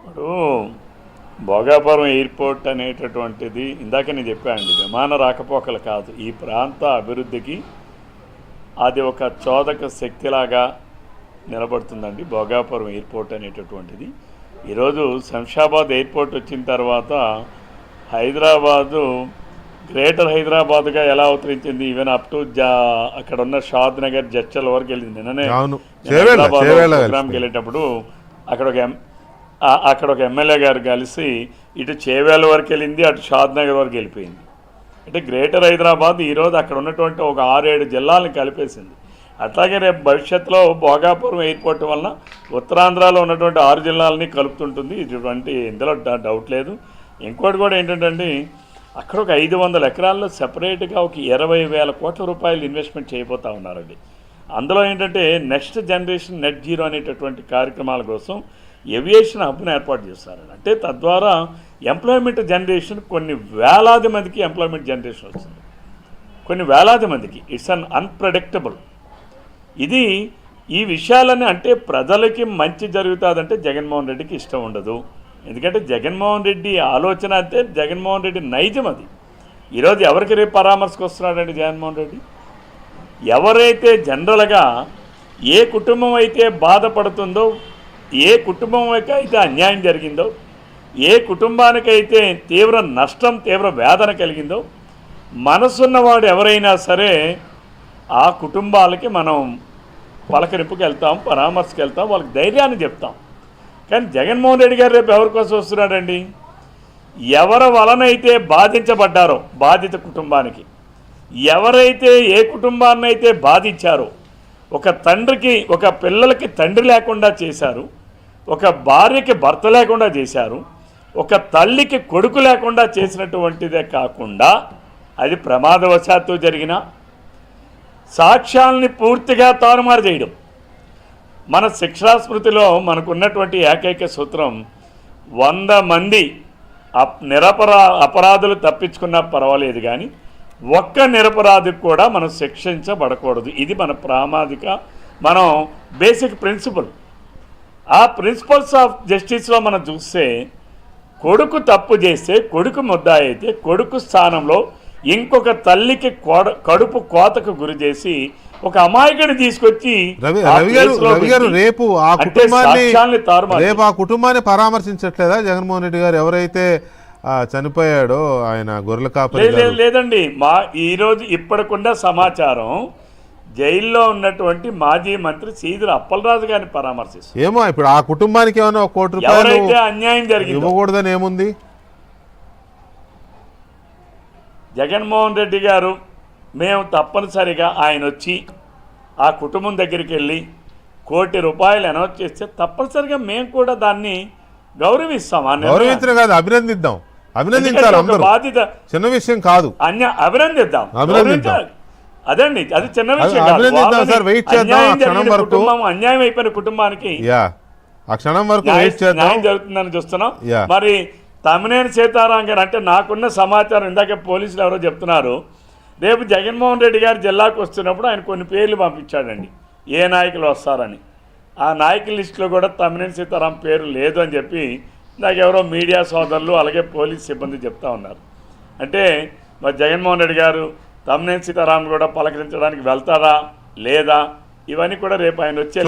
ఇప్పుడు భోగాపురం ఎయిర్పోర్ట్ అనేటటువంటిది ఇందాక నేను చెప్పానండి, విమాన రాకపోకలు కాదు, ఈ ప్రాంత అభివృద్ధికి అది ఒక చోదక శక్తిలాగా నిలబడుతుందండి భోగాపురం ఎయిర్పోర్ట్ అనేటటువంటిది. ఈరోజు శంషాబాద్ ఎయిర్పోర్ట్ వచ్చిన తర్వాత హైదరాబాదు గ్రేటర్ హైదరాబాద్గా ఎలా అవతరించింది, ఈవెన్ అప్ టు అక్కడ ఉన్న షాద్ నగర్ జడ్చల్ వరకు వెళ్ళింది. నిన్ననే హైదరాబాద్ ప్రోగ్రామ్కి వెళ్ళేటప్పుడు అక్కడ ఒక ఎమ్మెల్యే గారు కలిసి ఇటు చేవేళ్ళ వరకు వెళ్ళింది, అటు షాద్ నగర్ వరకు వెళ్ళిపోయింది. అంటే గ్రేటర్ హైదరాబాద్ ఈరోజు అక్కడ ఉన్నటువంటి ఒక 6-7 జిల్లాలను కలిపేసింది. అట్లాగే రేపు భవిష్యత్తులో భోగాపురం ఎయిర్పోర్ట్ వలన ఉత్తరాంధ్రలో ఉన్నటువంటి 6 జిల్లాలని కలుపుతుంటుంది. ఇటువంటి ఇందులో డౌట్ లేదు. ఇంకోటి కూడా ఏంటంటే అక్కడ ఒక 500 ఎకరాల్లో సెపరేట్గా ఒక 20,000 కోట్ల రూపాయలు ఇన్వెస్ట్మెంట్ చేయబోతూ ఉన్నారండి. అందులో ఏంటంటే నెక్స్ట్ జనరేషన్ నెట్ జీరో అనేటటువంటి కార్యక్రమాల కోసం ఏవియేషన్ హబ్ను ఏర్పాటు చేస్తారండి. అంటే తద్వారా ఎంప్లాయ్మెంట్ జనరేషన్ కొన్ని వేలాది మందికి ఎంప్లాయ్మెంట్ జనరేషన్ వస్తుంది, కొన్ని వేలాది మందికి. It's an unpredictable. ఇది ఈ విషయాలన్నీ అంటే ప్రజలకి మంచి జరుగుతుందంటే జగన్మోహన్ రెడ్డికి ఇష్టం ఉండదు. ఎందుకంటే జగన్మోహన్ రెడ్డి ఆలోచన అంటే జగన్మోహన్ రెడ్డి నైజం అది. ఈరోజు ఎవరికి రేపు పరామర్శకు వస్తున్నాడండి జగన్మోహన్ రెడ్డి? ఎవరైతే జనరల్గా ఏ కుటుంబం అయితే బాధపడుతుందో, ఏ కుటుంబంకి అయితే అన్యాయం జరిగిందో, ఏ కుటుంబానికైతే తీవ్ర నష్టం తీవ్ర వేదన కలిగిందో, మనసున్నవాడు ఎవరైనా సరే ఆ కుటుంబాలకి మనం పలకరింపుకి వెళ్తాం, పరామర్శకు వెళ్తాం, వాళ్ళకి ధైర్యాన్ని చెప్తాం. కానీ జగన్మోహన్ రెడ్డి గారు రేపు ఎవరి కోసం వస్తున్నాడండి? ఎవరి వలనైతే బాధించబడ్డారో బాధిత కుటుంబానికి, ఎవరైతే ఏ కుటుంబాన్ని అయితే బాధించారో, ఒక తండ్రికి ఒక పిల్లలకి తండ్రి లేకుండా చేశారు, ఒక భార్యకి భర్త లేకుండా చేశారు, ఒక తల్లికి కొడుకు లేకుండా చేసినటువంటిదే కాకుండా అది ప్రమాదవశాత్తు జరిగిన సాక్ష్యాలని పూర్తిగా తారుమారు చేయడం. మన శిక్షాస్మృతిలో మనకున్నటువంటి ఏకైక సూత్రం 100 మంది అపరాధులు తప్పించుకున్నా పర్వాలేదు, కానీ ఒక్క నిరపరాధికి కూడా మనం శిక్షించబడకూడదు. ఇది మన మనం బేసిక్ ప్రిన్సిపల్. ఆ ప్రిన్సిపల్స్ ఆఫ్ జస్టిస్లో మనం చూస్తే కొడుకు తప్పు చేస్తే, కొడుకు ముద్దాయి అయితే కొడుకు స్థానంలో ఇంకొక తల్లికి కడుపు కోతకు గురి చేసి ఒక అమాయకుడిని తీసుకొచ్చి రేపు ఆ కుటుంబాన్ని పరామర్శించట్లేదా జగన్మోహన్ రెడ్డి గారు? ఎవరైతే చనిపోయాడో ఆయన గొర్రెల కాపరి. లేదండి, ఈరోజు ఇప్పటికున్న సమాచారం జైల్లో ఉన్నటువంటి మాజీ మంత్రి సీదిర అప్పలరాజు గారిని పరామర్శిస్తారు. ఏమో ఇప్పుడు ఆ కుటుంబానికి ఏమైనా 1 కోటి రూపాయలు అన్యాయం జరిగింది ఇవ్వకూడదని ఏముంది? జగన్మోహన్ రెడ్డి గారు మేము తప్పనిసరిగా ఆయన వచ్చి ఆ కుటుంబం దగ్గరికి వెళ్ళి 1 కోటి రూపాయలు అనౌన్స్ చేస్తే తప్పనిసరిగా మేము కూడా దాన్ని గౌరవిస్తాం. గౌరవించడం కాదు, అభినందిద్దాం. అభినందించాలి అందరూ, బాధ్యత చిన్న విషయం కాదు. అభినందిద్దాం. అదండి, అది చిన్న విషయం. అన్యాయం అయిపోయిన కుటుంబానికి ఆ క్షణం వరకు న్యాయం జరుగుతుందని చూస్తున్నాం. మరి తమ్మినేని సీతారాం గారు అంటే నాకున్న సమాచారం, ఇందాక పోలీసులు ఎవరో చెప్తున్నారు, రేపు జగన్మోహన్ రెడ్డి గారు జిల్లాకు వస్తున్నప్పుడు ఆయన కొన్ని పేర్లు పంపించాడండి ఏ నాయకులు వస్తారని. ఆ నాయకుల లిస్టులో కూడా తమ్మినేని సీతారాం పేరు లేదు అని చెప్పి నాకెవరో మీడియా సోదరులు అలాగే పోలీస్ సిబ్బంది చెప్తా ఉన్నారు. అంటే మరి జగన్మోహన్ రెడ్డి గారు తమ్మినేని సీతారాం కూడా పలకరించడానికి వెళ్తారా లేదా, ఇవన్నీ కూడా రేపు ఆయన వచ్చే